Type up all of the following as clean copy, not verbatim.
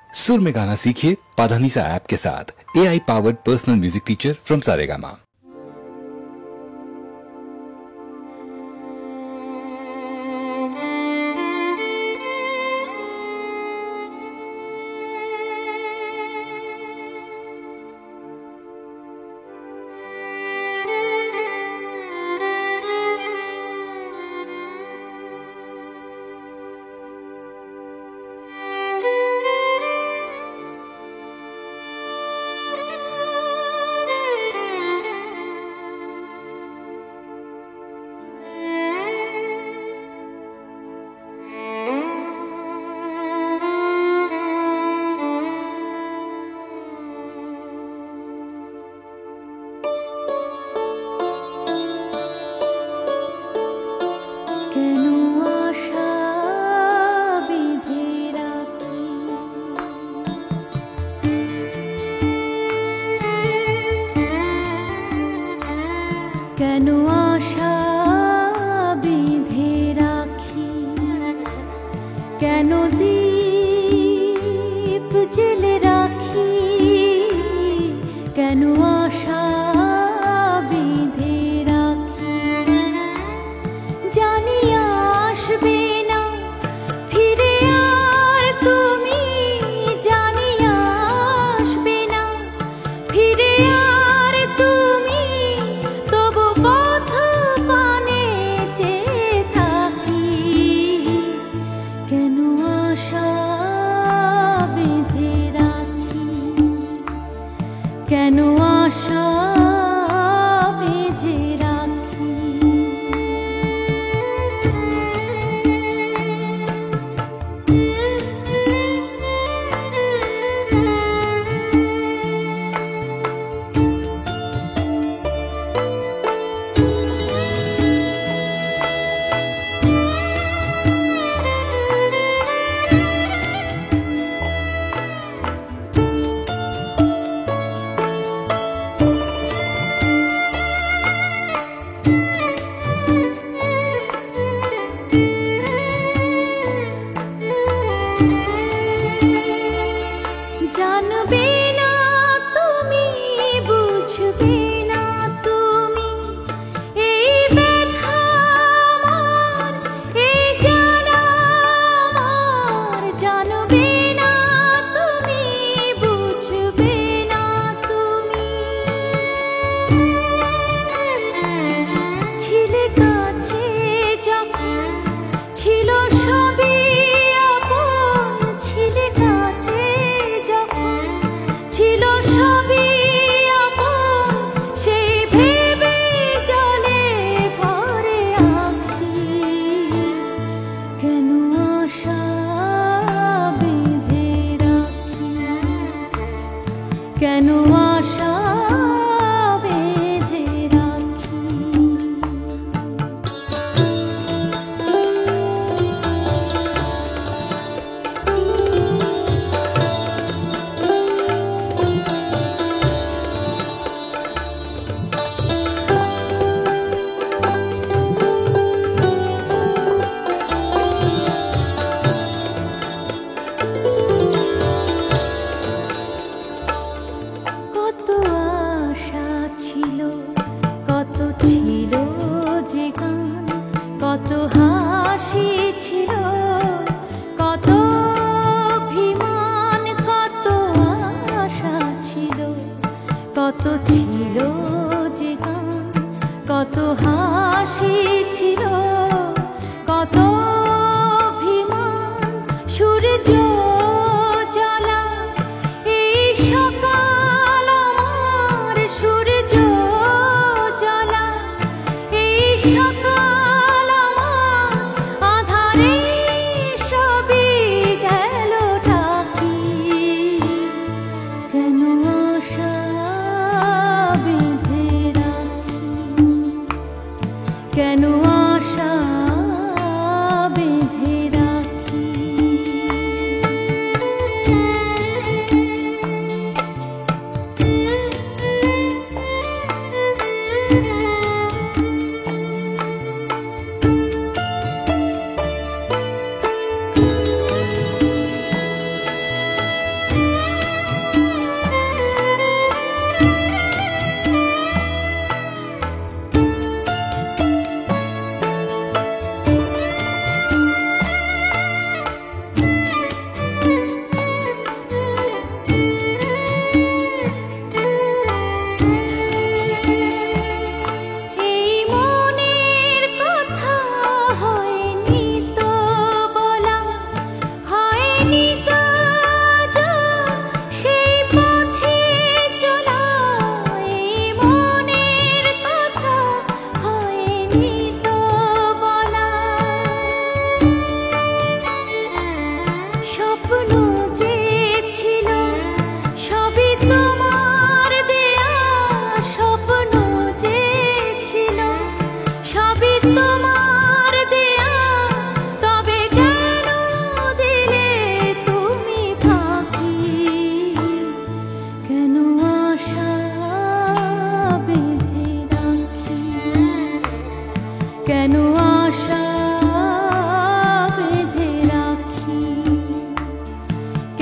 सुर में गाना सीखिए पाधानीसा ऐप के साथ। AI powered personal music teacher from Saregama. কেন আশা বেঁধে রাখি, কেন দীপ জেলে রাখি, কেন আশা বেঁধে রাখি, জানি আসবে না ফিরে আর তুমি, জানি আসবে না ফিরে আর তুমি, তবু পথ পানে চেয়ে থাকি, কেন আশা বেঁধে রাখি, কেন আশা বেঁধে রাখি। জানবে না তুমি, বুঝবে না তুমি, এই ব্যথা আমার, এই জ্বালা আমার, জানবে না তুমি, বুঝবে না তুমি, ছিলে কাছে যখন ছিল সবই আপন, ছিলে কাছে ছিল সবই আপন, সেই ভেবে জলে ভরে আঁখি, কেন আশা বেঁধে রাখি, কেন আশা বেঁধে রাখি। কত আশা ছিল, কত ছিল যে গান, কত হাসি ছিল, কত অভিমান, কত আশা ছিল, কত ছিল যে গান, কত হাসি ছিল, কত অভিমান, সূর্য জ্বালা এই সকাল আমার, সূর্য জ্বালা এই সকাল আমার, আধারে সবই গেল ঢাকি, কেন আশা বেঁধে রাখি, কেন আশা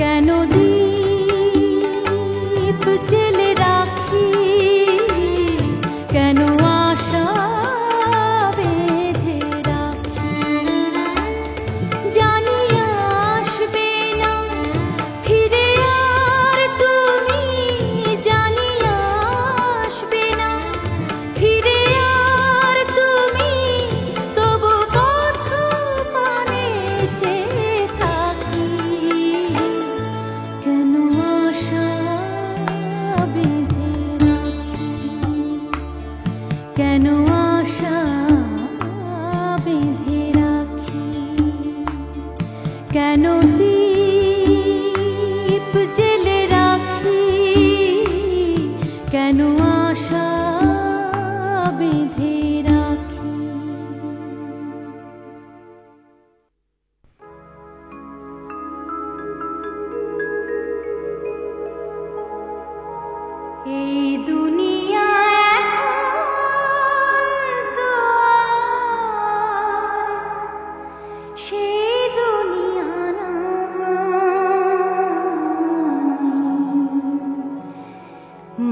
কেন দীপ জেলে রাখি, কেন আশা বেঁধে রাখি, জানি আসবে না ফিরে আর তুমি, জানি আসবে না ফিরে আর তুমি, তবু পথ পানে চেয়ে থাকি, কেন আশা বেঁধে রাখি, কেন আশা বেঁধে রাখি, কেন দীপ জেলে রাখি, কেন আশা বেঁধে রাখি। এই দুনিয়া এখন তো আর সেই দুনিয়া নাই।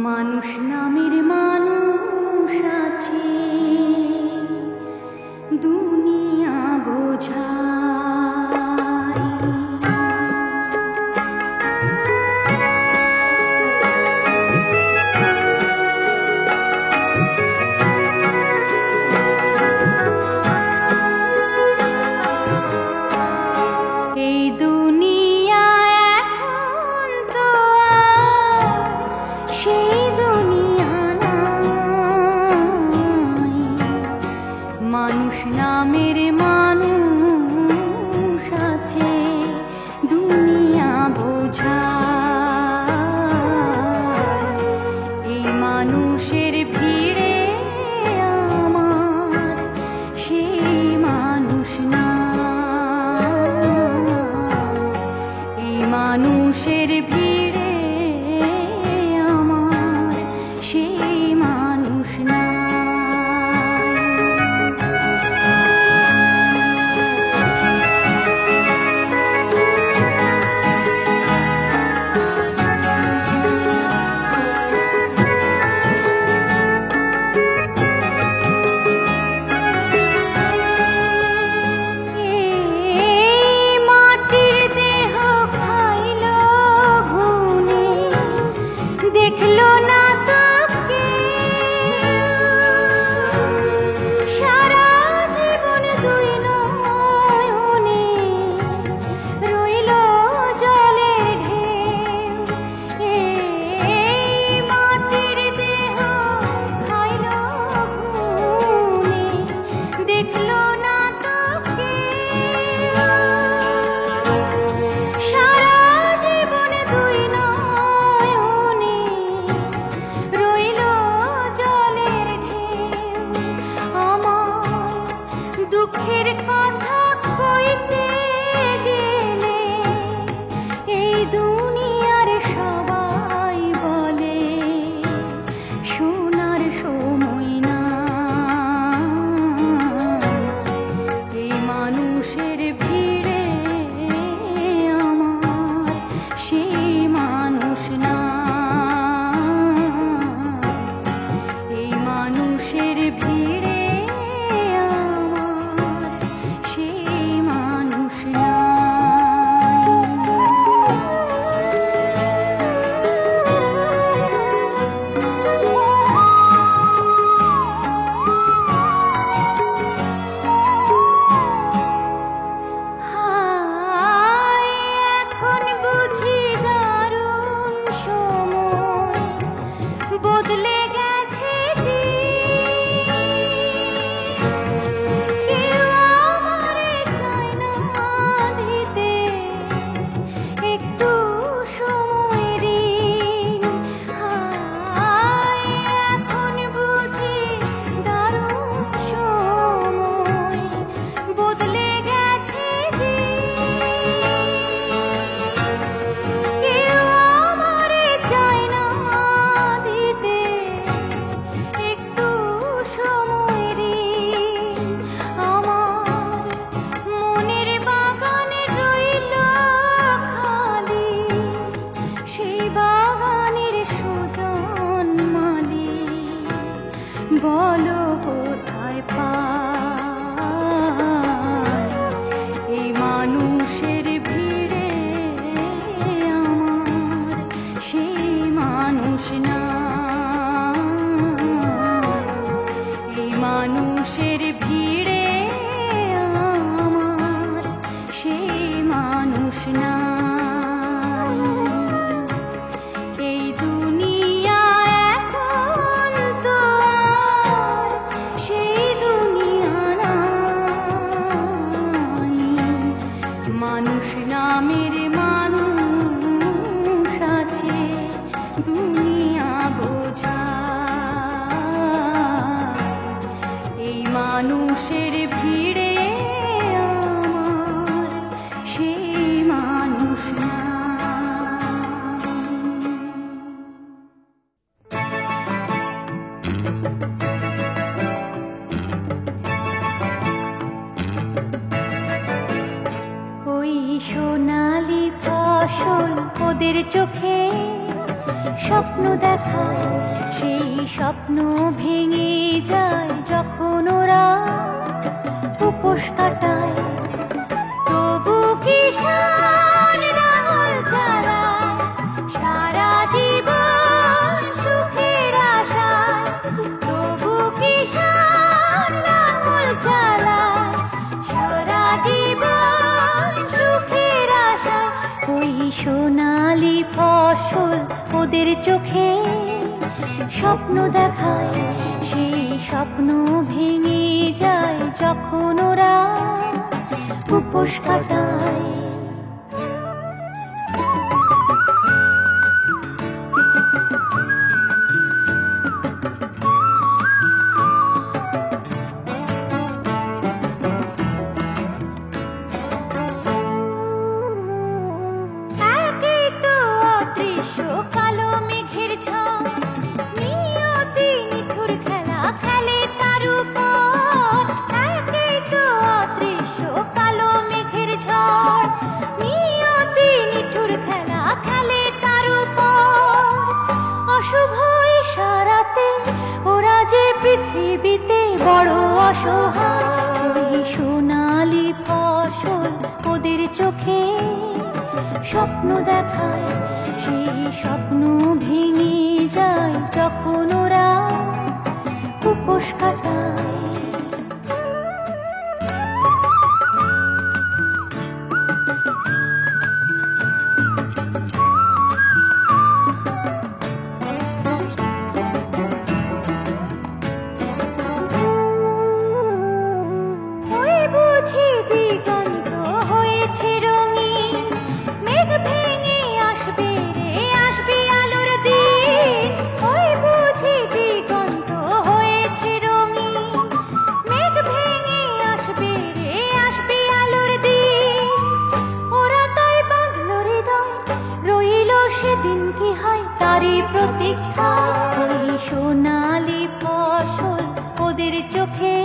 মানুষ নামের মানুষ আছে, দুনিয়া বোঝায়। এই দুনিয়া এখন তো আর সেই দুনিয়া নাই। মানুষ নামের মানুষ আছে, দুনিয়া বোঝায়। এই মানুষের ভিড়ে আমার সেই মানুষ না, এই মানুষের ভিড়ে আমার সেই মানুষ না। এই মাটির দেহ খাইল ঘুম, বলো কোথায় পাই এই মানুষের ভিড়ে আমার সেই মানুষ না এই মানুষের ভিড়ে আমার সেই মানুষ না এই দুনিয়া এখন তো আর সেই দুনিয়া নাই মানুষ নামের মানুষ আছে দুনিয়া বোঝা এই মানুষের ভিড়ে আমার সেই মানুষ না ওই সোনালি ফসল ওদের চোখে স্বপ্ন দেখায় সেই স্বপ্ন ভেঙে যায় যখন ওরা উপোস কাটায় তবু কিষান লাঙল চালায় সারা জীবন সুখের আশায় তবু কিষান লাঙল চালায় সারা জীবন সুখের আশায় ওই সোনালি ফসল ওদের চোখে স্বপ্ন দেখায় সেই স্বপ্ন ভেঙে যায় যখন ওরা উপোস কাটায় একই তো অদৃশ্য কালো মেঘের ঝড় নিয়তি নিঠুর খেলা খেলে তার উপর একই তো অদৃশ্য কালো মেঘের ঝড় নিয়তি নিঠুর খেলা খেলে তার উপর অশুভ ইশারাতে ওরা যে পৃথিবীতে বড় অসহায় ওই সোনালি ফসল ওদের চোখে স্বপ্ন দেখায় সেই স্বপ্ন ভেঙে যায় যখন ওরা উপোস কাটায় ওই বুঝি দিগন্ত হয়েছে রঙিন মেঘ ভেঙে আসবে রে আসবে আলোর দিন ওই বুঝি দিগন্ত হয়েছে রঙিন মেঘ ভেঙে আসবে রে আসবে আলোর দিন ওরা তাই বাঁধল হৃদয় রইল সেদিন কি হয় তারই প্রতীক্ষা ওই সোনালি ফসল ওদের চোখে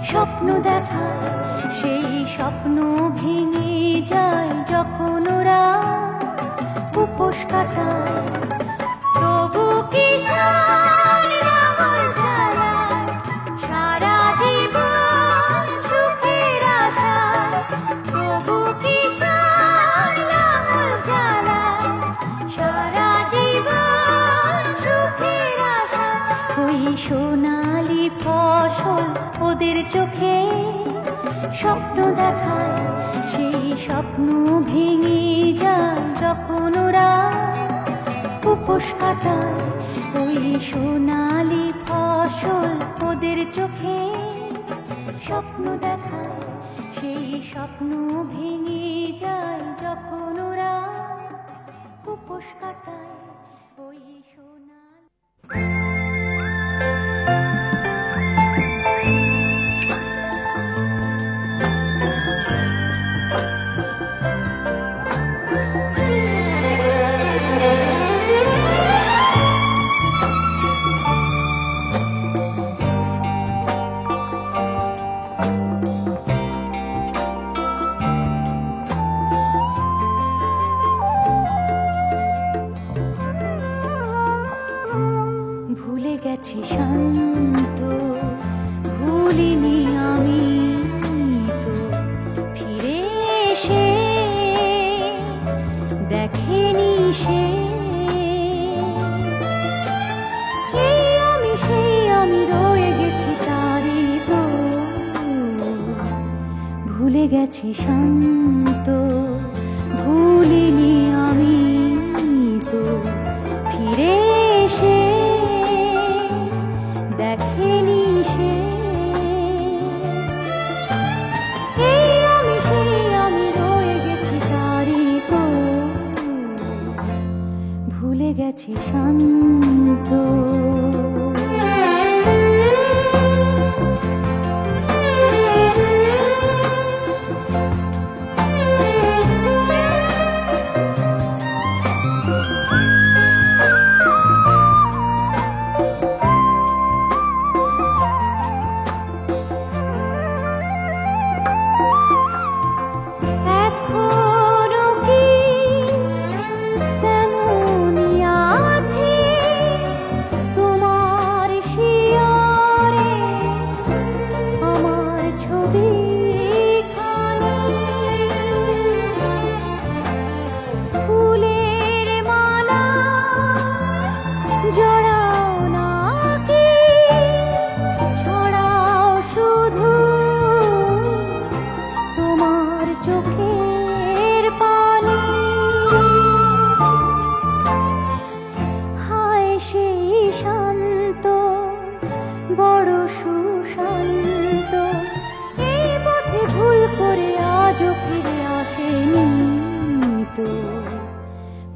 স্বপ্ন দেখায় সেই স্বপ্ন ভেঙে যায় যখন ওরা উপোস কাটায় তবু কিষান লাঙল চালায় সারা জীবন সুখের আশায় তবু কিষান লাঙল চালায় সারা জীবন সুখের আশায় ওই সোনালি ফসল ওদের চোখে স্বপ্ন দেখায় সেই স্বপ্ন ভেঙে যায় যখন ওরা উপোস কাটায় ওই সোনালি ফসল ওদের চোখে স্বপ্ন দেখায় সেই স্বপ্ন ভেঙে যায় যখন ওরা উপোস কাটায় ওই সোনালি ভুলে গেছি শান্ত দেখেনি সে। আমি রয়ে গেছি তারই তো, ভুলে গেছি শান্ত, ভুলিনি আমি তো ফিরে এসে দেখেনি সে। আমি রয়ে গেছি তারই তো, ভুলে গেছি শান্ত।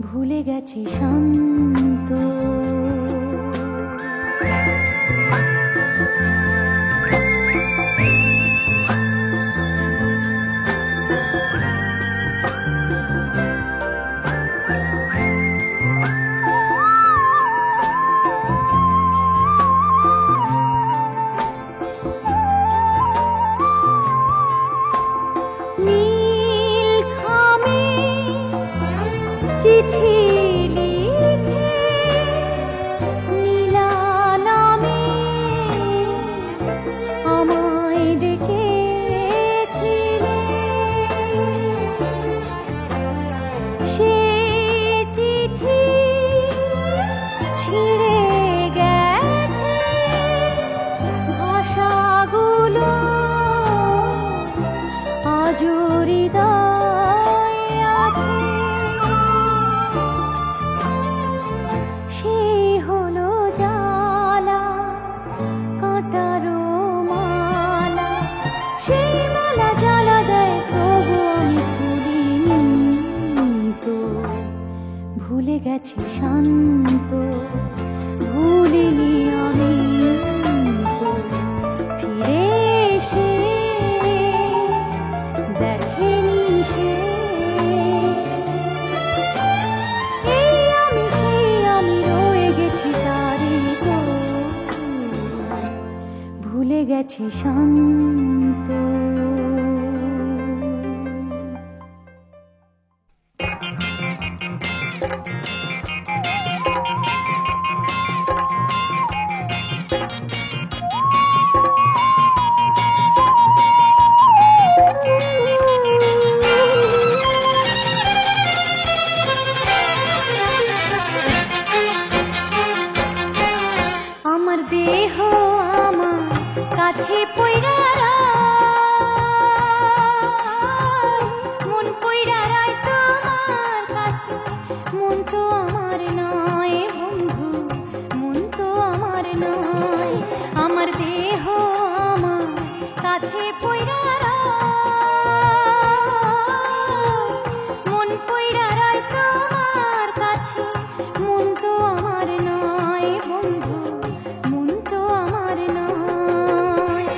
ভুলে গেছি শান্ত। চিঠি লিখে নীলা নামে আমায় ডেকেছিলে, সে চিঠি ছিঁড়ে গেছে ভাষাগুলো আজও হৃদয়ে আছে। সেই হলো জ্বালা কাঁটারো মালা, সেই মালা জ্বালা দেয় তবু আমি ভুলিনি তো, ভুলে গেছি শান্ত, ভুলিনি আমি তো ফিরে এসে দেখেনি সে। আমি রয়ে গেছি তারই তো, ভুলে গেছি শান্ত। আমার দেহ আমার কাছে পইরা মন পইরা রায় তোমার কাছে, মন তো আমার নয় বন্ধু, মন তো আমার নয়। আমার দেহ আমার কাছে পইরা মন পইরা রায় তোমার কাছে, মন তো আমার নয় বন্ধু, মন তো আমার নয়।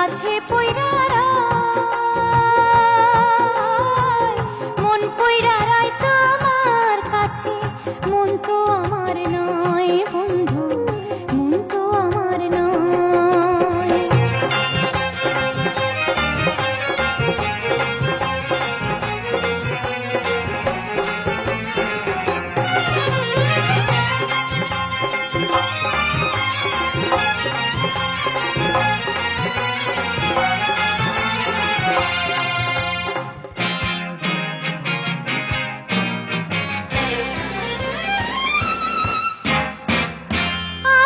কাছে পইরা মন পইরা রায় তোমার কাছে, মন তো আমার নয় বন্ধু, মন তো আমার নয়।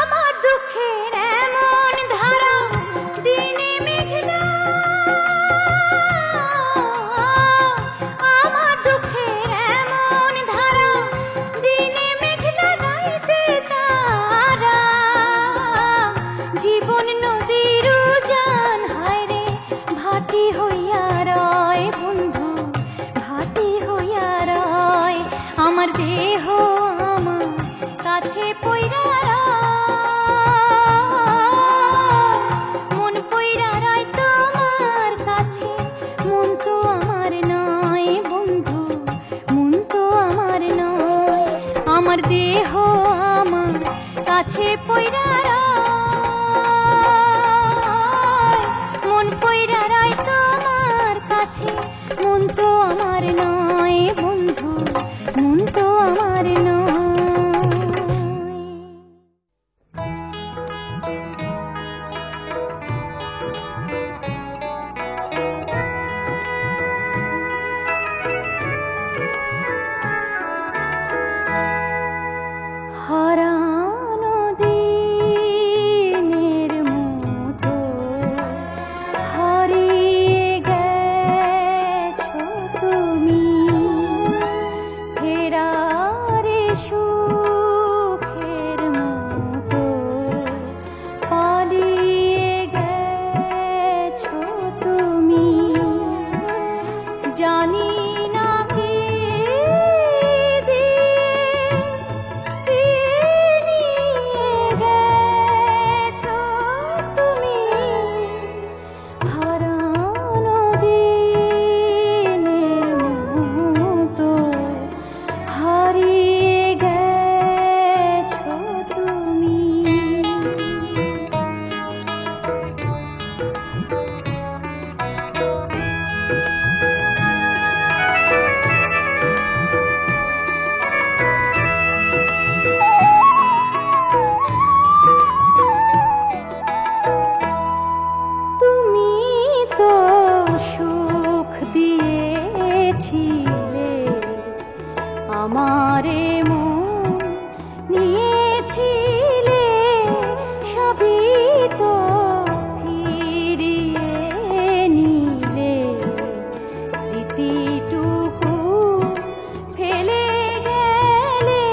আমার দুঃখের এমন ধারা দিনে মেঘলা, আমার দুঃখের এমন ধারা দিনে মেঘলা, রাইতে তারা জীবন নদীর উজান হায়রে ভাটি হইয়া রয় বন্ধু, ভাটি হইয়া রয়। আমার দেহ আমার কাছে পইরা মন পইরা রয় তোমার কাছে, মন তো আমার নয় বন্ধু, মন তো আমার নয়। আমার দেহ আমার কাছে পইরা মন পইরা রয় তোমার কাছে, মন তো আমার নয় বন্ধু, মন তো আমার নয়। হারানো দিনের মতো হারিয়ে গেছো তুমি, ফেরারে সুখের মতো পালিয়ে গেছো তুমি। জানি না কে দিয়ে নিয়ে গেছো তুমি, হারানো দিনের মতো হারিয়ে গেছো তুমি। তুমি তো সুখ দিয়েছিলে, আমারে মন নিয়েছিলে, সবই তো ফিরিয়ে নিলে, স্মৃতিটুকু ফেলে গেলে,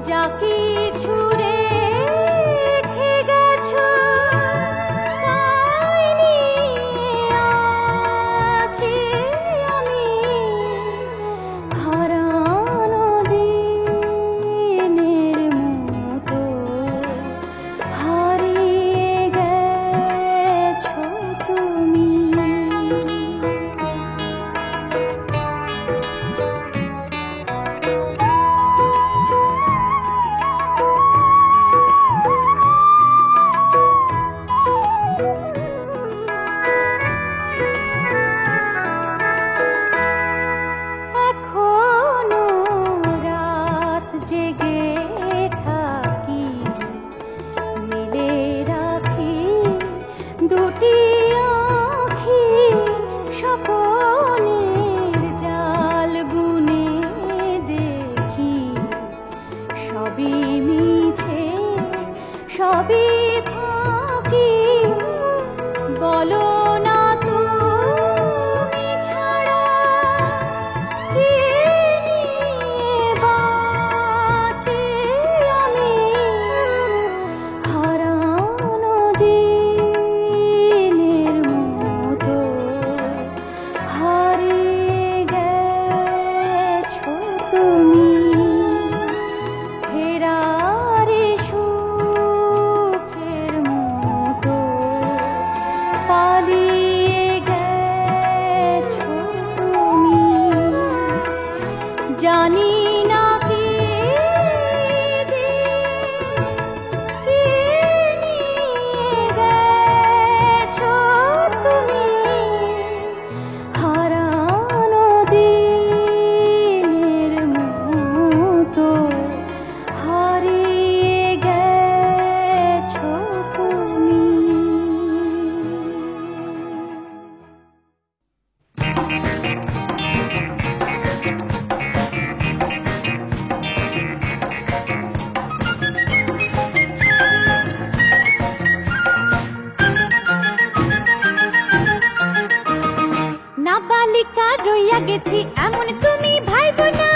যা কিছু রেখে গেছো তাই নিয়ে আছি আমি। হারানো দিনের মতো হারিয়ে গেছো তুমি। এখনো রাত জেগে থাকি, মিলে রাখি দুটি আঁখি, স্বপনের জাল বুনে দেখি, সবই মিছে সবই ফাঁকি। বলো না তুমি ছাড়া কে নিয়ে বাঁচি আমি। হারানো দিনের মতো হারিয়ে গেছো তুমি, ফেরারে সুখের মতো রইয়া গেছি এমন তুমি ভাইবো না।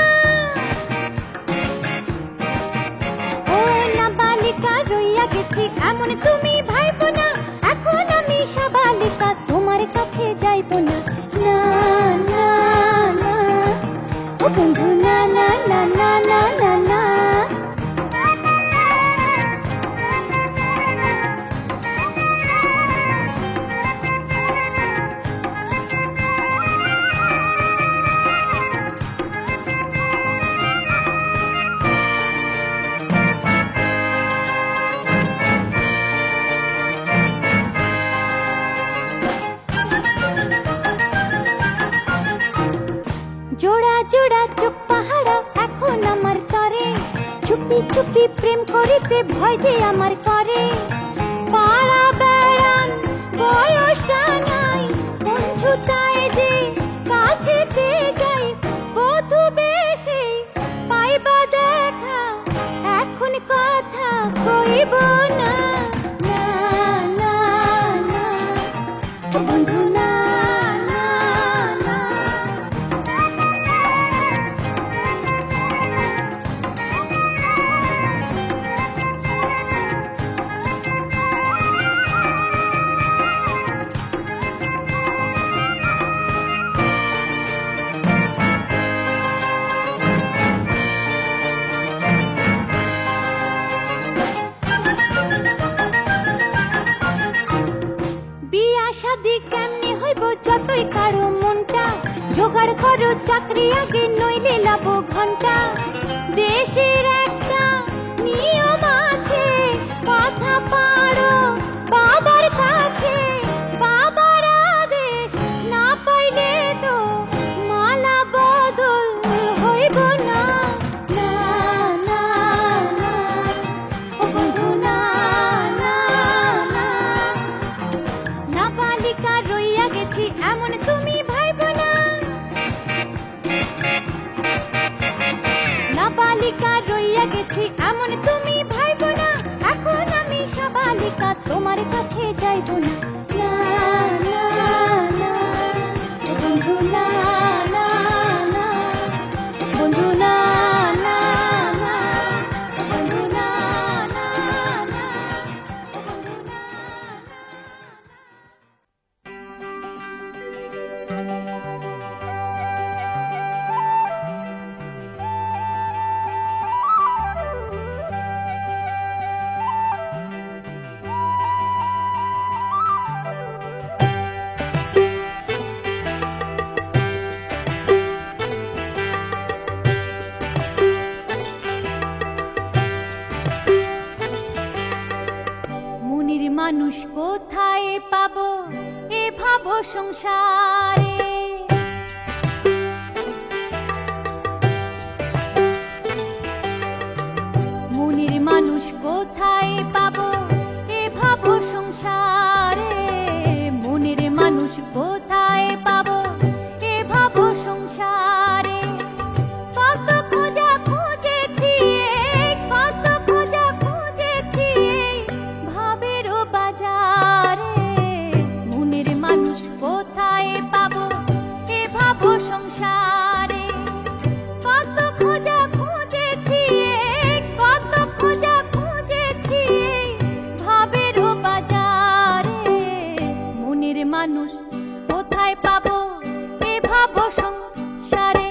ও নাবালিকা রইয়া গেছি এমন তুমি ভাইবো না, এখন আমি সাবালিকা তোমার কাছে যাইবো না। না না না ও বন্ধু না না না না না না না। জোড়া জোড়া চোখ পাহারা এখন আমার তরে, চুপি চুপি প্রেম করিতে ভয় যে আমার করে। পাড়া বেড়ান বয়সটা নাই, বন্ধুতায় যে কাছেতে যাই, বধু বেশে পাইবা দেখা, এখন কথা কইব না। না না না ও বন্ধু না না না। বিয়া শাদি কেমনে হইব যতই কারো মনটা, জোগাড় করো চাকরি আগে নইলে লাভ ঘন্টা। দেশের একটা নিয়ম আছে, কথা পারো বাবার কাছে, বাবার আদেশ না পাইলে তো মালা বদল হইব না। না না না ও বন্ধু না না না। নাবালিকা রইয়া গেছি এমন তুমি ভাইবো না। নাবালিকা রইয়া গেছি এমন তুমি ভাইবো না, এখন আমি সাবালিকা তোমার কাছে যাইবো না। না না না ও বন্ধু না না না বন্ধু না না না বন্ধু না না না বন্ধু না। মনের মানুষ কোথায় পাবো এ ভাবো সংসারে। মনের মানুষ কোথায় পাবো এ ভাবো সংসারে। মনের মানুষ কোথায় পাবো এ ভাবো সংসারে। কত খোঁজা খুঁজেছি, কত খোঁজা খুঁজেছি ভাবেরও বাজারে। মনের মানুষ কোথায় পাবো এ ভাবো সংসারে। কত খোঁজা খুঁজেছি, কত খোঁজা খুঁজেছি ভাবেরও বাজারে। মনের মানুষ কোথায় পাবো এ ভাবো সংসারে।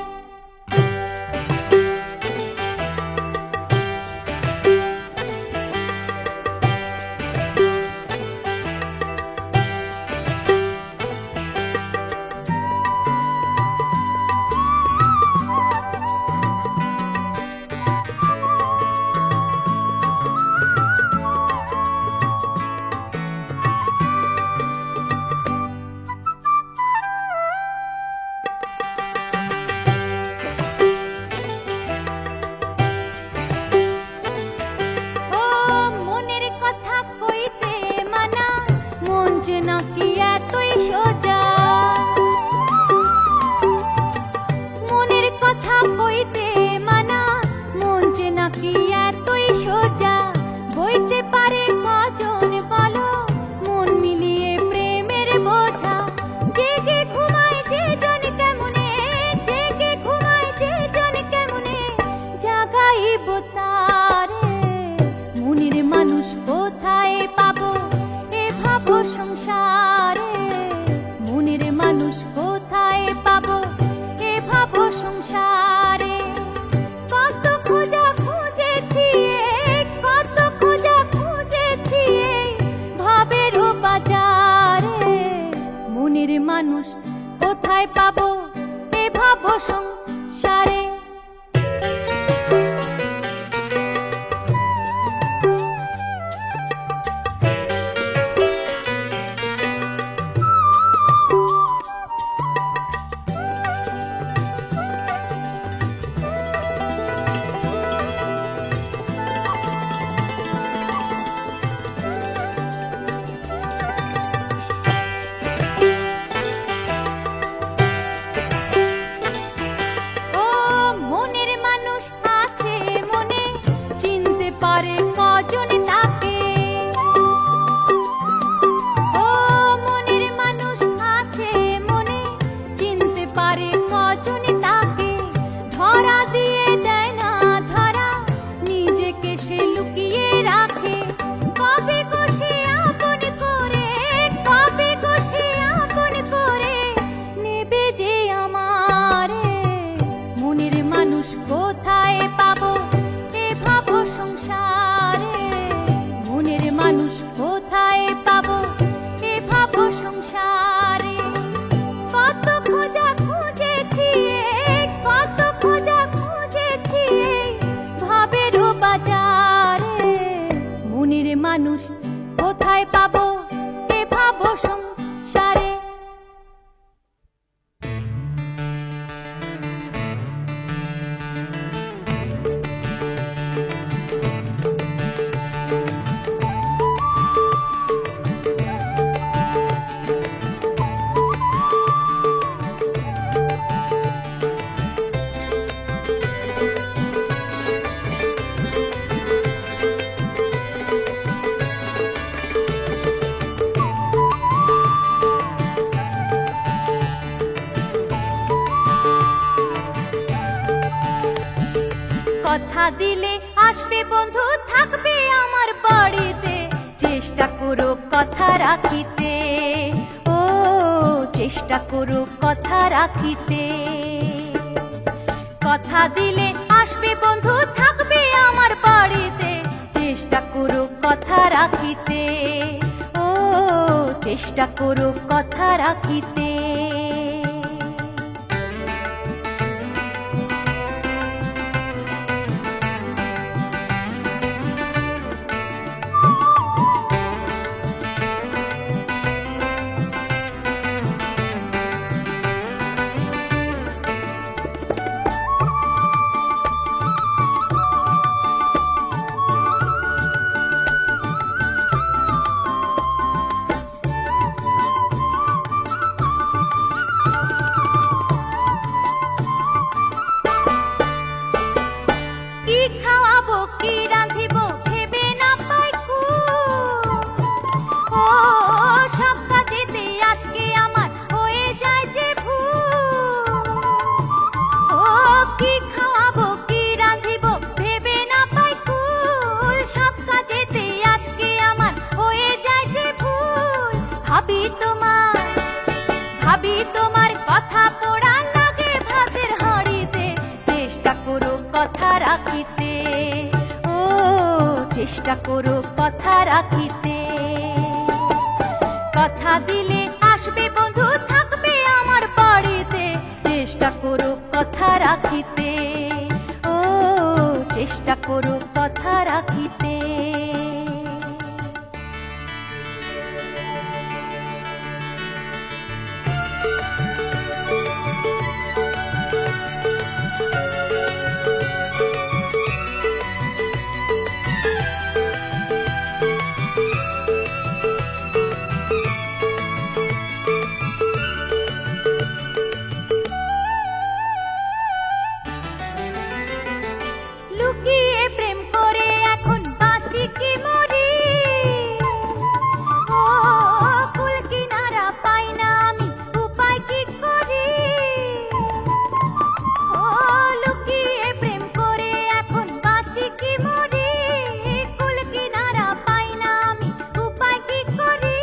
কোথায় পাবো এ ভাব সংসারে। মানুষ কোথায় পাবো এ ভাব সংসারে। কথা দিলে আসবে বন্ধু, থাকবে আমার বাড়িতে, চেষ্টা করো কথা রাখিতে, ও চেষ্টা করো কথা রাখিতে। কথা দিলে আসবে বন্ধু, থাকবে আমার বাড়িতে, চেষ্টা করো কথা রাখিতে, ও চেষ্টা করো কথা রাখিতে। কি রাঁধিব ভেবে না পাই ও সব কাজেতে আজকে আমার হয়ে যায় যে ভুল। ও কি খাওয়াবো কি রাঁধিব ভেবে না পাই কুল, সব কাজেতে আজকে আমার হয়ে যায় যে ভুল। ভাবি তোমার কথা পোড়া লাগে ভাতের হাঁড়িতে, চেষ্টা করো কথা রাখিতে, চেষ্টা করো কথা রাখিতে। কথা দিলে আসবে বন্ধু, থাকবে আমার বাড়িতে, চেষ্টা করো কথা রাখিতে, ও চেষ্টা করো কথা রাখিতে। লুকিয়ে প্রেম করে এখন বাঁচি কি মরি, ও কুল কিনারা পাই না আমি উপায় কি করি। ও লুকিয়ে প্রেম করে এখন বাঁচি কি মরি, কুল কিনারা পাই না আমি উপায় কি করি।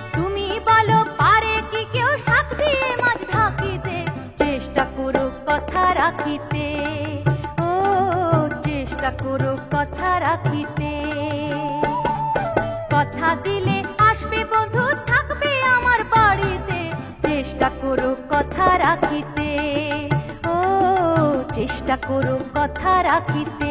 তুমি বলো পারে কি কেউ শাক দিয়ে মাছ ঢাকিতে, চেষ্টা করো কথা রাখিতে, ও চেষ্টা করো কথা রাখিতে। কথা দিলে আসবে বন্ধু, থাকবে আমার বাড়ি চেষ্টা করো কথা রাখিতে।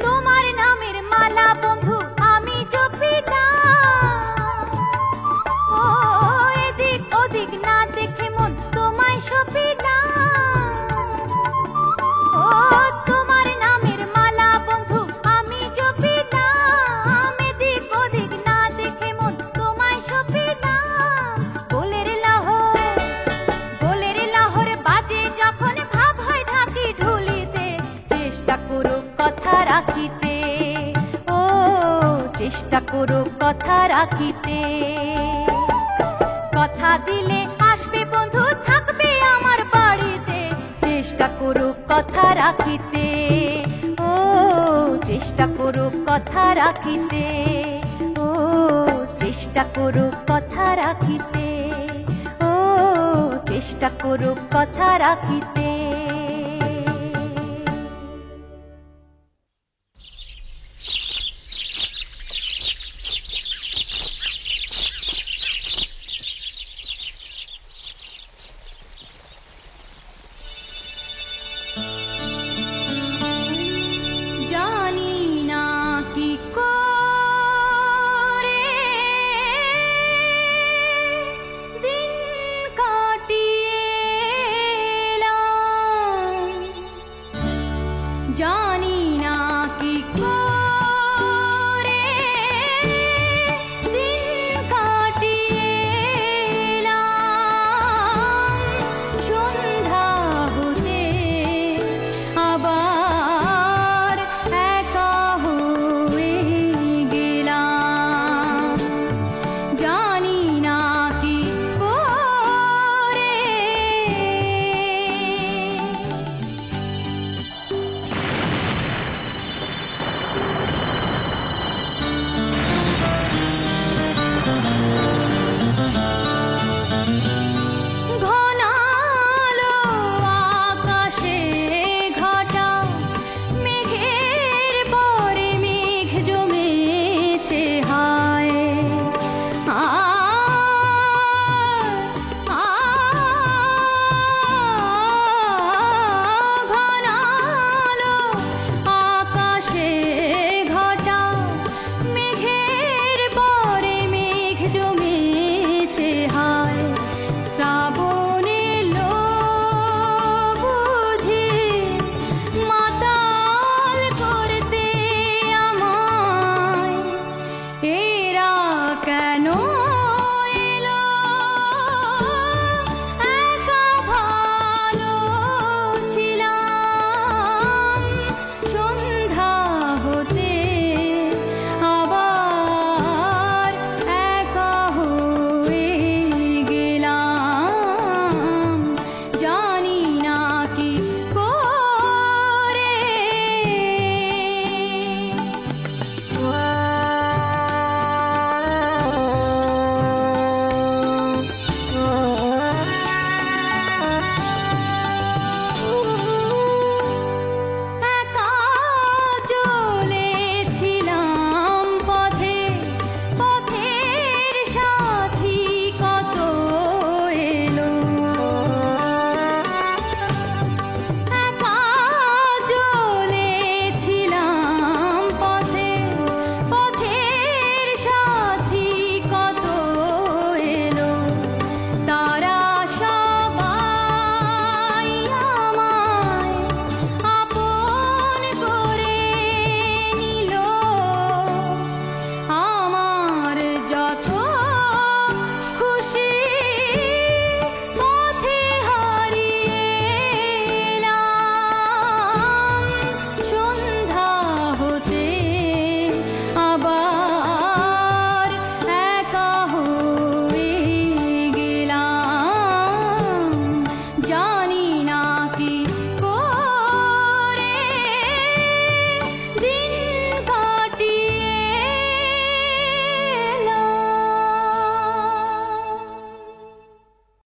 তোমার নামের মালা বন্ধু আমি জপিলাম, ও এদিক ওদিক না দেখে মন তোমায় সপিলাম। ও তোমার নামের মালা বন্ধু আমি জপিলাম, এদিক ওদিক না দেখে মন তোমায় সপিলাম। গোলের লাহোর বাজে যখন ভাব হয় ঢাকি ঢুলিতে, চেষ্টা করো কথা রাখিতে, ও চেষ্টা করো কথা রাখিতে। কথা দিলে আসবে বন্ধু থাকবে আমার বাড়িতে, চেষ্টা করো কথা রাখিতে, ও চেষ্টা করো কথা রাখিতে, ও চেষ্টা করো কথা রাখিতে, ও চেষ্টা করো কথা রাখিতে।